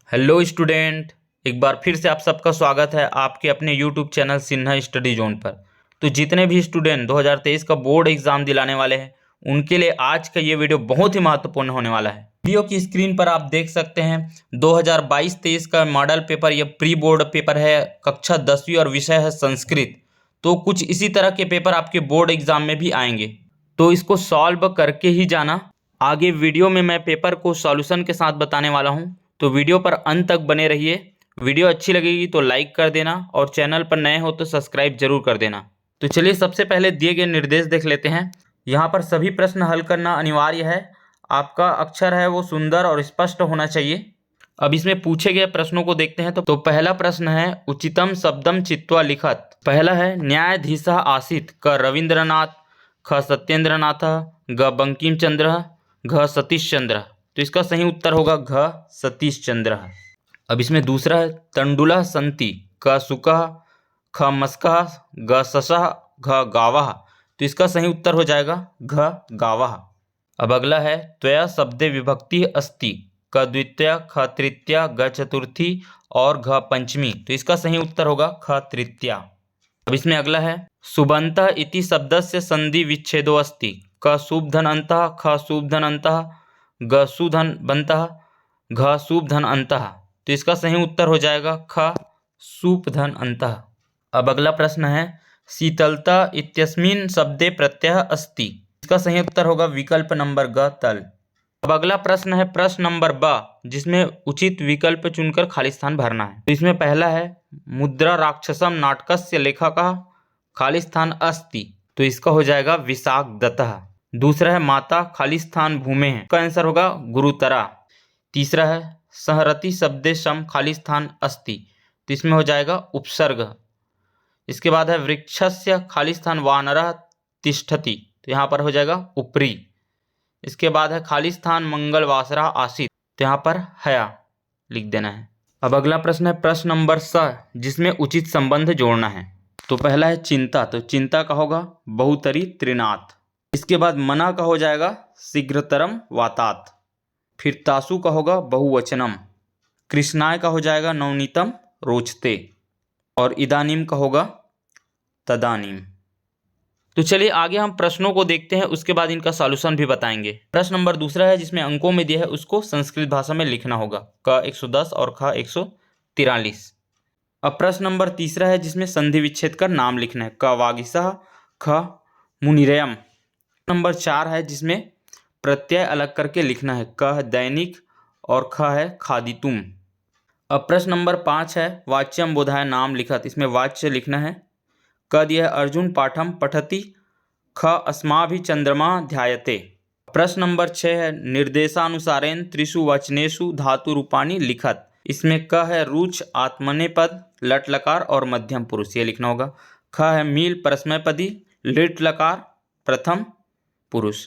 Hello student, एक बार फिर से आप सबका स्वागत है आपके अपने YouTube channel Sinha study zone पर। तो जितने भी स्टूडेंट 2023 का बोर्ड एग्जाम दिलाने वाले हैं उनके लिए आज का ये वीडियो बहुत ही महत्वपूर्ण होने वाला है। वीडियो की स्क्रीन पर आप देख सकते हैं 2022-23 का मॉडल पेपर, यह प्री बोर्ड पेपर है, कक्षा 10वीं और विषय है संस्कृत। तो कुछ इसी तरह के पेपर आपके बोर्ड एग्जाम में भी आएंगे, तो इसको सॉल्व करके ही जाना। आगे वीडियो में मैं पेपर को सॉल्यूशन के साथ बताने वाला हूँ, तो वीडियो पर अंत तक बने रहिए। वीडियो अच्छी लगेगी तो लाइक कर देना और चैनल पर नए हो तो सब्सक्राइब जरूर कर देना। तो चलिए सबसे पहले दिए गए निर्देश देख लेते हैं। यहाँ पर सभी प्रश्न हल करना अनिवार्य है। आपका अक्षर है वो सुंदर और स्पष्ट होना चाहिए। अब इसमें पूछे गए प्रश्नों को देखते हैं। तो पहला प्रश्न है उचितम शब्दम चित्वा लिखत। पहला है न्यायाधीशः आसीत् क रविंद्रनाथ, ख सत्येंद्रनाथ, ग बंकिम चंद्र, घ सतीश चंद्र। तो इसका सही उत्तर होगा घ सतीश चंद्र। अब इसमें दूसरा है तंडुलः सन्ति क शुकः, ख मस्कः, ग शशः, घ गावः। तो इसका सही उत्तर हो जाएगा घ गावः। अब अगला है त्वया शब्दे विभक्ति अस्ति क द्वितीया, ख तृतीया, ग चतुर्थी और घ पंचमी। तो इसका सही उत्तर होगा ख तृतीया। अब इसमें अगला है सुबन्तः इति शब्दस्य संधि विच्छेदो अस्ति क शुभधन अन्तः, ख शुभधन अन्तः, ग सुधन बंतः, घ शुभधन अन्तः। तो इसका सही उत्तर हो जाएगा ख शुभधन अन्तः। अब अगला प्रश्न है शीतलता इत्यस्मिन् शब्दे प्रत्यय अस्ति। इसका सही उत्तर होगा विकल्प नंबर ग तल। अब अगला प्रश्न है प्रश्न नंबर ब, जिसमें उचित विकल्प चुनकर खाली स्थान भरना है। तो इसमें पहला है मुद्रा राक्षसम नाटकस्य लेखकः खाली स्थान अस्ति। तो इसका हो जाएगा विशाख दत्तः। दूसरा है माता खाली स्थान भूमे है, इसका आंसर होगा गुरुतरा। तीसरा है सहरति शब्दे सम खाली स्थान अस्ति। तो इसमें हो जाएगा उपसर्ग। इसके बाद है वृक्षस्य खाली स्थान वानरः तिष्ठति। तो यहाँ पर हो जाएगा उपरी। इसके बाद है खाली स्थान मंगलवासरः आसीत्। तो यहाँ पर हया लिख देना है। अब अगला प्रश्न है प्रश्न नंबर स, जिसमें उचित संबंध जोड़ना है। तो पहला है चिंता, तो चिंता का होगा बहुतरी त्रिनाथ। इसके बाद मना का हो जाएगा शीघ्रतरम वातात। फिर तासु का होगा बहुवचनम। कृष्णाय का हो जाएगा नवनीतम रोचते। और इदानीम का होगा तदानीम। तो चलिए आगे हम प्रश्नों को देखते हैं, उसके बाद इनका सॉल्यूशन भी बताएंगे। प्रश्न नंबर दूसरा है जिसमें अंकों में दिया है, उसको संस्कृत भाषा में लिखना होगा। क 110 और ख 143। अब प्रश्न नंबर तीसरा है जिसमें संधि विच्छेद कर नाम लिखना है। क वागीसः, ख मुनिरयम। नंबर 4 है जिसमें प्रत्यय अलग करके लिखना है। क दैनिक और ख है खादितुम। अब प्रश्न नंबर 5 है वाच्यम बोधाय नाम लिखत। इसमें वाच्य लिखना है। क दिया है अर्जुन पाठम पठति, ख अस्माभि चंद्रमा ध्यायते। प्रश्न नंबर 6 है निर्देशानुसारेण त्रिषु वचनेषु धातु रूपाणि लिखत। इसमें क है रुच आत्मनेपद लट लकार और मध्यम पुरुष, ये लिखना होगा। ख है मील परस्मैपदी लिट लकार प्रथम पुरुष।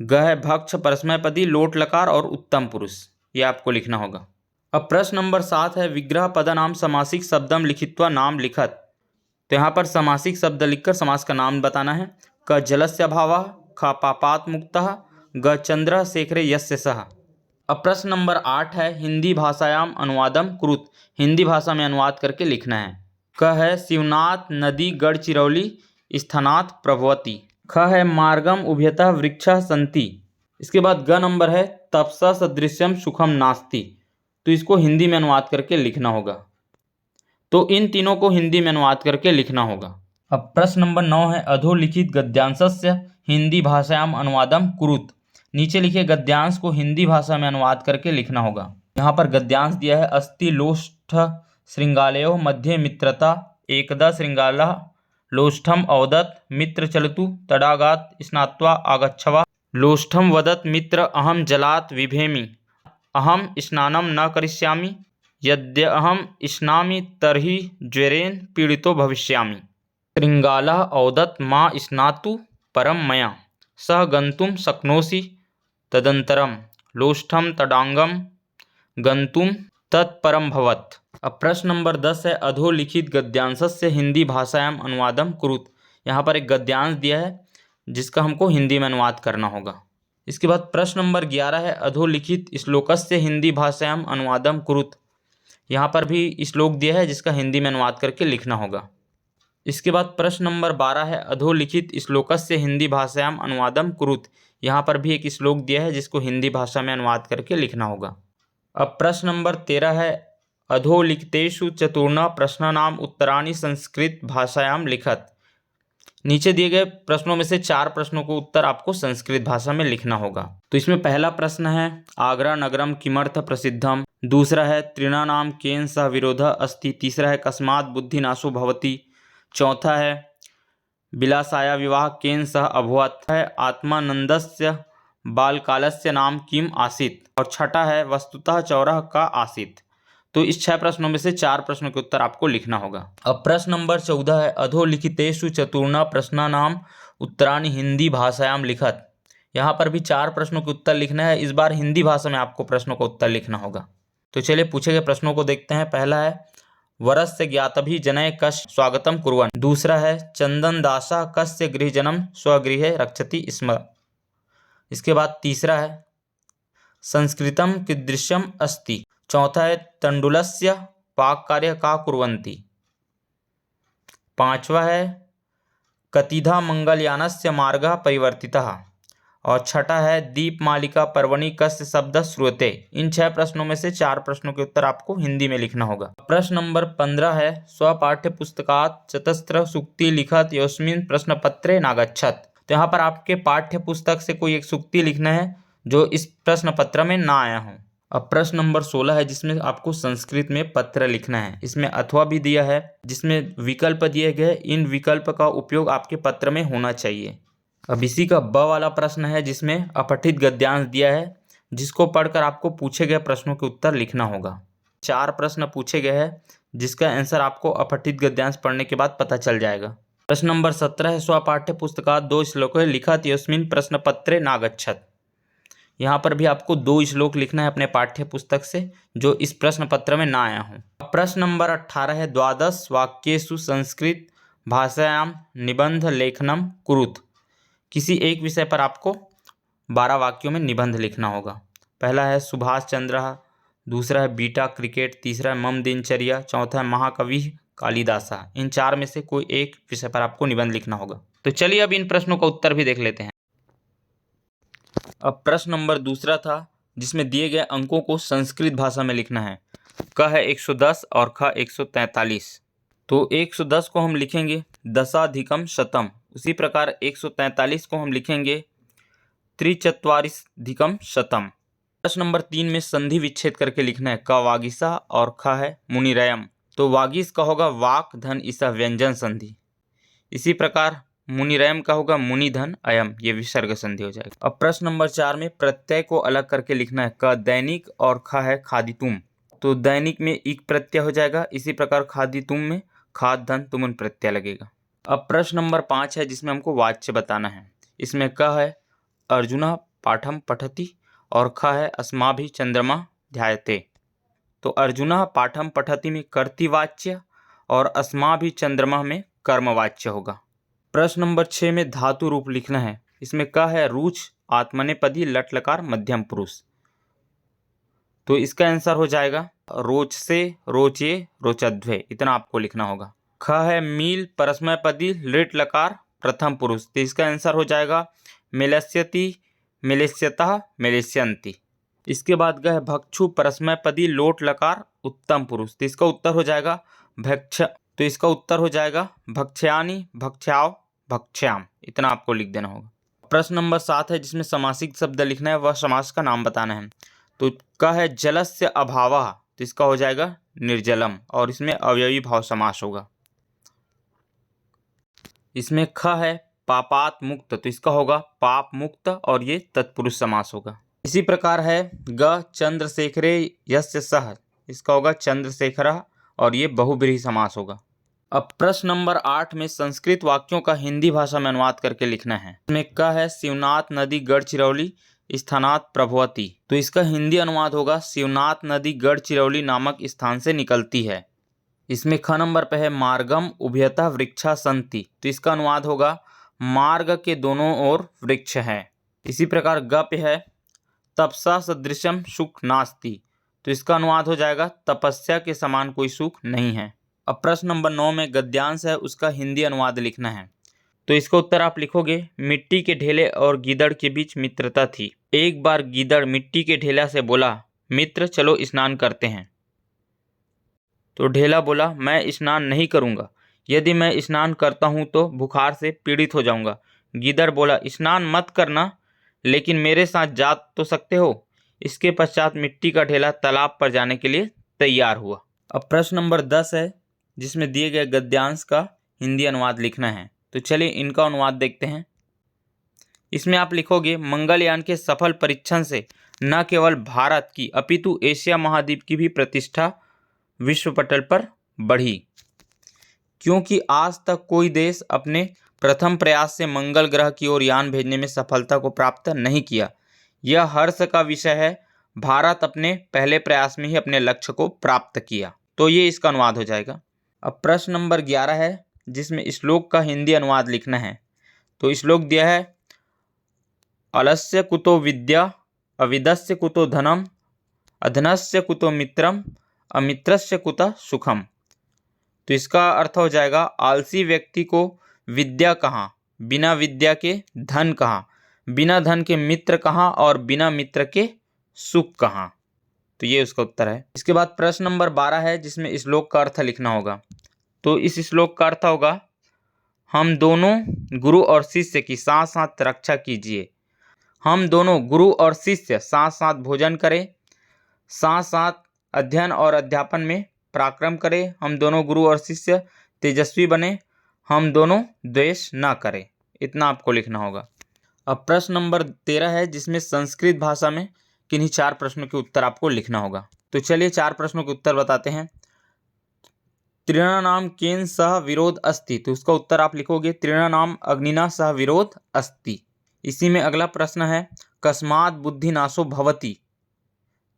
ग है भक्ष परस्मैपदी लोट लकार और उत्तम पुरुष, ये आपको लिखना होगा। अब प्रश्न नंबर 7 है विग्रह पदनाम समासिक शब्दम लिखित्वा नाम लिखत। तो यहाँ पर समासिक शब्द लिखकर समास का नाम बताना है। क जलस्य अभावः, ख पापात् मुक्तः, ग चंद्र शेखरे यस्य सः। अब प्रश्न नंबर 8 है हिंदी भाषायाम अनुवादम कुरुत। हिंदी भाषा में अनुवाद करके लिखना है। क है शिवनाथ नदी गढ़चिरौली स्थानात् प्रभवती। ख है मार्गम उभयतः वृक्षः सन्ति। इसके बाद ग नंबर है तपसा सदृश्यम सुखम नास्ति। तो इसको हिंदी में अनुवाद करके लिखना होगा। तो इन तीनों को हिंदी में अनुवाद करके लिखना होगा। अब प्रश्न नंबर 9 है अधोलिखित गद्यांशस्य हिंदी भाषायाम अनुवादम कुरुत। नीचे लिखे गद्यांश को हिंदी भाषा में अनुवाद करके लिखना होगा। यहाँ पर गद्यांश दिया है अस्ति लोष्ठ श्रृंगालयो मध्ये मित्रता एकदा श्रृंगालः लोष्ठम अवदत् मित्र चलतु तडागात स्नात्वा आगच्छवा। लोष्ठम वदत् मित्र अहम जलात् विभेमि, अहम स्नानं न करिष्यामि, यद्यहम स्नामि तर्हि ज्वरेण पीड़ितो भविष्यामि। श्रृंगालः अवदत् मा स्नातु परम मया, सह गन्तुं शक्नोषि तदंतरम, लोष्ठम तडांगम गन्तुं तत्परम भवत्। अब प्रश्न नंबर 10 है अधोलिखित गद्यांशस्य हिंदी भाषायाम अनुवादम कुरुत। यहाँ पर एक गद्यांश दिया है जिसका हमको हिंदी में अनुवाद करना होगा। इसके बाद प्रश्न नंबर 11 है अधोलिखित श्लोकस्य हिंदी भाषायाम अनुवादम कुरुत। यहाँ पर भी श्लोक दिया है जिसका हिंदी में अनुवाद करके लिखना होगा। इसके बाद प्रश्न नंबर 12 है अधोलिखित श्लोकस्य हिंदी भाषायाम अनुवादम कुरुत। यहाँ पर भी एक श्लोक दिया है जिसको हिंदी भाषा में अनुवाद करके लिखना होगा। अब प्रश्न नंबर 13 है अधोलिखितेषु चतुर्न प्रश्नानाम उत्तराणि संस्कृत भाषायाम लिखत। नीचे दिए गए प्रश्नों में से 4 प्रश्नों को उत्तर आपको संस्कृत भाषा में लिखना होगा। तो इसमें पहला प्रश्न है आगरा नगरम किमर्थ प्रसिद्धम। दूसरा है तृणानाम केन सह विरोधः अस्ति। तीसरा है कस्मात् बुद्धिनाशो भवति। चौथा है विलासाया विवाह केन सह अभवत्। है आत्मानंदस्य बालकालस्य नाम किम आसीत्। और छठा है वस्तुतः चौरः का आसीत्। तो इस 6 प्रश्नों में से 4 प्रश्नों के उत्तर आपको लिखना होगा। अब प्रश्न नंबर 14 है अधोलिखितेषु चतुर्न प्रश्नानाम उत्तराणि हिंदी भाषायाम लिखत। यहाँ पर भी 4 प्रश्नों के उत्तर लिखना है। इस बार हिंदी भाषा में आपको प्रश्नों का उत्तर लिखना होगा। तो चलिए पूछे गए प्रश्नों को देखते हैं। पहला है वरस्य ज्ञातभि जनय कस्य स्वागतम कुर्वन्। दूसरा है चंदन दासा कस्य गृहजनम स्वगृहे रक्षति स्म। इसके बाद तीसरा है संस्कृतम कीदृशम अस्ति। चौथा है तंडुलस्य पाक कार्य का कुर्वन्ति। पांचवा है कतिधा मंगलयानस्य मार्गः परिवर्तितः। और छठा है दीपमालिका पर्वणि कस्य शब्द श्रूयते। इन 6 प्रश्नों में से 4 प्रश्नों के उत्तर आपको हिंदी में लिखना होगा। प्रश्न नंबर 15 है स्वपाठ्य पुस्तकात् चतस्र सूक्ति लिखत यस्मिन् प्रश्न पत्रे नागच्छत। तो यहाँ पर आपके पाठ्य पुस्तक से कोई एक सूक्ति लिखना है जो इस प्रश्न पत्र में ना आया हो। अब प्रश्न नंबर 16 है जिसमें आपको संस्कृत में पत्र लिखना है। इसमें अथवा भी दिया है जिसमें विकल्प दिए गए। इन विकल्प का उपयोग आपके पत्र में होना चाहिए। अब इसी का ब वाला प्रश्न है जिसमें अपठित गद्यांश दिया है जिसको पढ़कर आपको पूछे गए प्रश्नों के उत्तर लिखना होगा। 4 प्रश्न पूछे गए हैं जिसका आंसर आपको अपठित गद्यांश पढ़ने के बाद पता चल जाएगा। प्रश्न नंबर 17 है स्वपाठ्य पुस्तकात् 2 श्लोके लिखत यस्मिन् प्रश्न पत्रे नागच्छत। यहाँ पर भी आपको 2 श्लोक लिखना है अपने पाठ्य पुस्तक से जो इस प्रश्न पत्र में ना आया हो। प्रश्न नंबर 18 है 12 वाक्येषु संस्कृत भाषायाम निबंध लेखनम कुरुत। किसी एक विषय पर आपको 12 वाक्यों में निबंध लिखना होगा। पहला है सुभाष चंद्र, दूसरा है बीटा क्रिकेट, तीसरा है मम दिनचर्या, चौथा है महाकवि कालिदासा। इन 4 में से कोई एक विषय पर आपको निबंध लिखना होगा। तो चलिए अब इन प्रश्नों का उत्तर भी देख लेते हैं। अब प्रश्न नंबर 2 था जिसमें दिए गए अंकों को संस्कृत भाषा में लिखना है। क है 110 और ख 143। तो 110 को हम लिखेंगे दशाधिकम शतम। उसी प्रकार 143 को हम लिखेंगे त्रिचत्वारिंशधिकम शतम। प्रश्न नंबर 3 में संधि विच्छेद करके लिखना है क वागीसा और ख है मुनिरयम। तो वागीस का होगा वाक धन ईसा व्यंजन संधि। इसी प्रकार मुनिरयम का होगा मुनि धन अयम, ये विसर्ग संधि हो जाएगा। अब प्रश्न नंबर 4 में प्रत्यय को अलग करके लिखना है क दैनिक और ख है खादितुम। तो दैनिक में इक प्रत्यय हो जाएगा। इसी प्रकार खादितुम में खाद धन तुमन प्रत्यय लगेगा। अब प्रश्न नंबर 5 है जिसमें हमको वाच्य बताना है। इसमें क है अर्जुन पाठम पठति और ख है अस्माभि चंद्रमा ध्यायते। तो अर्जुन पाठम पठति में कर्तृवाच्य और अस्माभि चंद्रमा में कर्मवाच्य होगा। प्रश्न नंबर 6 में धातु रूप लिखना है। इसमें क है रुच आत्मनेपदी लट लकार मध्यम पुरुष। तो इसका आंसर हो जाएगा रोच से रोचे रोचध्वे, इतना आपको लिखना होगा। ख है मील परस्मैपदी लिट लकार प्रथम पुरुष। तो इसका आंसर हो जाएगा मेलस्यति मेलेस्यतः मेलेस्यन्ति। इसके बाद ग है भक्षु परस्मैपदी लोट लकार उत्तम पुरुष। तो इसका उत्तर हो जाएगा भक्ष्यानि भक्ष्याव भक्ष्याम, इतना आपको लिख देना होगा। प्रश्न नंबर 7 है जिसमें समासिक शब्द लिखना है, वह समास का नाम बताना है। तो क है जलस्य अभावः। तो इसका हो जाएगा निर्जलम और इसमें अवयवी भाव समास होगा। इसमें ख है पापात मुक्त। तो इसका होगा पाप मुक्त और ये तत्पुरुष समास होगा। इसी प्रकार है ग चंद्रशेखरे यस्य सह। इसका होगा चंद्रशेखरः और ये बहुब्रीहि समास होगा। अब प्रश्न नंबर 8 में संस्कृत वाक्यों का हिंदी भाषा में अनुवाद करके लिखना है। इसमें क है शिवनाथ नदी गढ़चिरौली स्थानात प्रभवती। तो इसका हिंदी अनुवाद होगा शिवनाथ नदी गढ़चिरौली नामक स्थान से निकलती है। इसमें ख नंबर पे है मार्गम उभयतः वृक्षा संति। तो इसका अनुवाद होगा मार्ग के दोनों ओर वृक्ष है। इसी प्रकार ग पे है तपसा सदृशम सुख नास्ति। तो इसका अनुवाद हो जाएगा तपस्या के समान कोई सुख नहीं है। अब प्रश्न नंबर 9 में गद्यांश है, उसका हिंदी अनुवाद लिखना है। तो इसका उत्तर आप लिखोगे, मिट्टी के ढेले और गीदड़ के बीच मित्रता थी। एक बार गीदड़ मिट्टी के ढेला से बोला, मित्र चलो स्नान करते हैं। तो ढेला बोला, मैं स्नान नहीं करूंगा, यदि मैं स्नान करता हूं तो बुखार से पीड़ित हो जाऊंगा। गीदड़ बोला, स्नान मत करना, लेकिन मेरे साथ जा तो सकते हो। इसके पश्चात मिट्टी का ढेला तालाब पर जाने के लिए तैयार हुआ। अब प्रश्न नंबर 10 है, जिसमें दिए गए गद्यांश का हिंदी अनुवाद लिखना है। तो चलिए इनका अनुवाद देखते हैं। इसमें आप लिखोगे, मंगलयान के सफल परीक्षण से न केवल भारत की अपितु एशिया महाद्वीप की भी प्रतिष्ठा विश्व पटल पर बढ़ी, क्योंकि आज तक कोई देश अपने प्रथम प्रयास से मंगल ग्रह की ओर यान भेजने में सफलता को प्राप्त नहीं किया। यह हर्ष का विषय है, भारत अपने पहले प्रयास में ही अपने लक्ष्य को प्राप्त किया। तो ये इसका अनुवाद हो जाएगा। अब प्रश्न नंबर 11 है, जिसमें श्लोक का हिंदी अनुवाद लिखना है। तो श्लोक दिया है, अलस्य कुतो विद्या, अविदस्य कुतो धनम, अधनस्य कुतो मित्रम, अमित्रस्य कुतः सुखम। तो इसका अर्थ हो जाएगा, आलसी व्यक्ति को विद्या कहाँ, बिना विद्या के धन कहाँ, बिना धन के मित्र कहाँ और बिना मित्र के सुख कहाँ। तो ये उसका उत्तर है। इसके बाद प्रश्न नंबर 12 है, जिसमें श्लोक का अर्थ लिखना होगा। तो इस श्लोक का अर्थ होगा, हम दोनों गुरु और शिष्य की साथ साथ रक्षा कीजिए। हम दोनों गुरु और शिष्य साथ साथ भोजन करें, साथ साथ अध्ययन और अध्यापन में पराक्रम करें। हम दोनों गुरु और शिष्य तेजस्वी बने, हम दोनों द्वेष ना करें। इतना आपको लिखना होगा। अब प्रश्न नंबर 13 है, जिसमें संस्कृत भाषा में किन्हीं 4 प्रश्नों के उत्तर आपको लिखना होगा। तो चलिए 4 प्रश्नों के उत्तर बताते हैं। त्रिणानाम केन सह विरोध अस्ति। तो उसका उत्तर आप लिखोगे, त्रिणानाम अग्निना सह विरोध अस्ति। इसी में अगला प्रश्न है, कस्मात् बुद्धि नाशो भवति।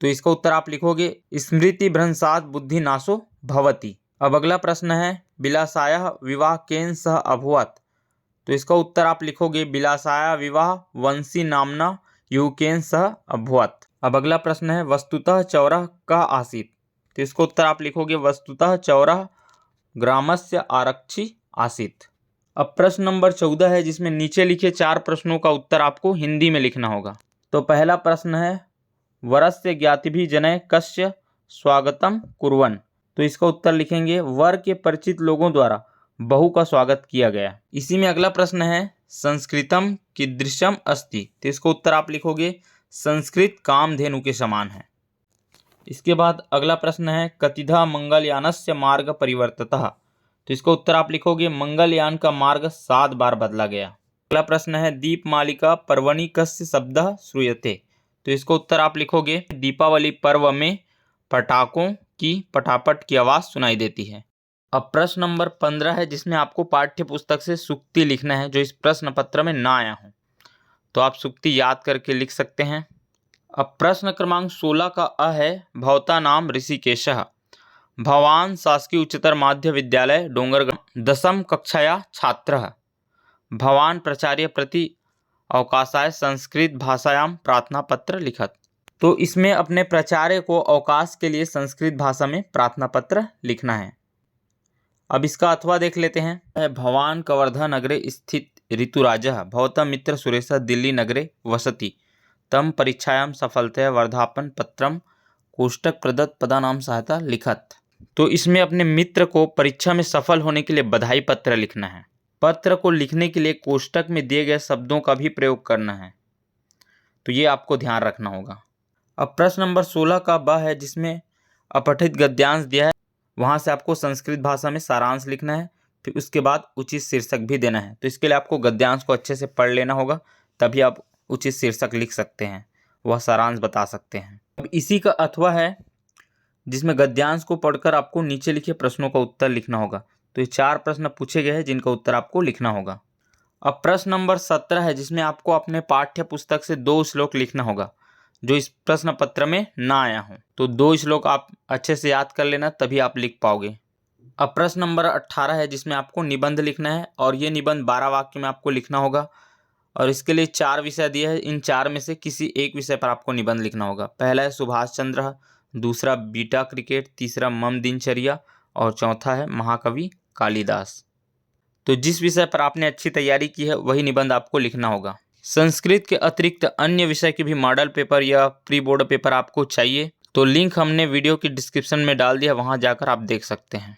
तो इसका उत्तर आप लिखोगे, स्मृति भ्रंशात् बुद्धि नाशो भवति। अब अगला प्रश्न है, बिलासायाः विवाह केन सह अभवत्। तो इसका उत्तर आप लिखोगे, बिलासाया विवाह वंशी नामना युवकेन सह अभवत्। अब अगला प्रश्न है, वस्तुतः चौरः कः आसीत्। तो इसका उत्तर आप लिखोगे, वस्तुतः चौरः ग्रामस्य आरक्षी आसीत्। अब प्रश्न नंबर 14 है, जिसमें नीचे लिखे 4 प्रश्नों का उत्तर आपको हिंदी में लिखना होगा। तो पहला प्रश्न है, वरस्य ज्ञातिभिः जनैः कस्य स्वागतम कुर्वन्। तो इसका उत्तर लिखेंगे, वर के परिचित लोगों द्वारा बहू का स्वागत किया गया। इसी में अगला प्रश्न है, संस्कृतम कीदृशम अस्ति। तो इसका उत्तर आप लिखोगे, संस्कृत कामधेनु के समान है। इसके बाद अगला प्रश्न है, कतिधा मंगलयानस्य मार्ग परिवर्तितः। तो इसका उत्तर आप लिखोगे, मंगलयान का मार्ग 7 बार बदला गया। अगला प्रश्न है, दीपमालिका पर्वणि कस्य शब्दः श्रूयते। तो इसका उत्तर आप लिखोगे, दीपावली पर्व में पटाखों की पटापट की आवाज़ सुनाई देती है। अब प्रश्न नंबर 15 है, जिसमें आपको पाठ्य पुस्तक से सूक्ति लिखना है, जो इस प्रश्न पत्र में ना आया हो। तो आप सूक्ति याद करके लिख सकते हैं। अब प्रश्न क्रमांक 16 का अ है, भवता नाम ऋषिकेशः, भवान शासकीय उच्चतर माध्य विद्यालय डोंगरगांव 10वीं कक्षाया छात्रः, भवान प्राचार्य प्रति अवकाशाय संस्कृत भाषायाम प्रार्थना पत्र लिखत। तो इसमें अपने प्राचार्य को अवकाश के लिए संस्कृत भाषा में प्रार्थना पत्र लिखना है। अब इसका अथवा देख लेते हैं। भवान कवर्धा नगरे स्थित ऋतुराजः भवतः मित्र सुरेशः दिल्ली नगरे वसति, तम परीक्षायां सफलतया वर्धापन पत्रम कोष्टक प्रदत्त पदानाम सहायता लिखत। तो इसमें अपने मित्र को परीक्षा में सफल होने के लिए बधाई पत्र लिखना है। पत्र को लिखने के लिए कोष्टक में दिए गए शब्दों का भी प्रयोग करना है। तो ये आपको ध्यान रखना होगा। अब प्रश्न नंबर 16 का ब है, जिसमें अपठित गद्यांश दिया है, वहाँ से आपको संस्कृत भाषा में सारांश लिखना है, फिर उसके बाद उचित शीर्षक भी देना है। तो इसके लिए आपको गद्यांश को अच्छे से पढ़ लेना होगा, तभी आप उचित शीर्षक लिख सकते हैं, वह सारांश बता सकते हैं। अब इसी का अथवा है, जिसमें गद्यांश को पढ़कर आपको नीचे लिखे प्रश्नों का उत्तर लिखना होगा। तो ये 4 प्रश्न पूछे गए हैं, जिनका उत्तर आपको लिखना होगा। अब प्रश्न नंबर 17 है, जिसमें आपको अपने पाठ्य पुस्तक से 2 श्लोक लिखना होगा, जो इस प्रश्न पत्र में ना आया हो। तो 2 श्लोक आप अच्छे से याद कर लेना, तभी आप लिख पाओगे। अब प्रश्न नंबर 18 है, जिसमें आपको निबंध लिखना है, और ये निबंध 12 वाक्य में आपको लिखना होगा। और इसके लिए 4 विषय दिए हैं, इन 4 में से किसी एक विषय पर आपको निबंध लिखना होगा। पहला है सुभाष चंद्र, दूसरा बीटा क्रिकेट, तीसरा मम दिनचर्या और चौथा है महाकवि कालिदास। तो जिस विषय पर आपने अच्छी तैयारी की है वही निबंध आपको लिखना होगा। संस्कृत के अतिरिक्त अन्य विषय के भी मॉडल पेपर या प्री बोर्ड पेपर आपको चाहिए तो लिंक हमने वीडियो की डिस्क्रिप्शन में डाल दिया, वहां जाकर आप देख सकते हैं।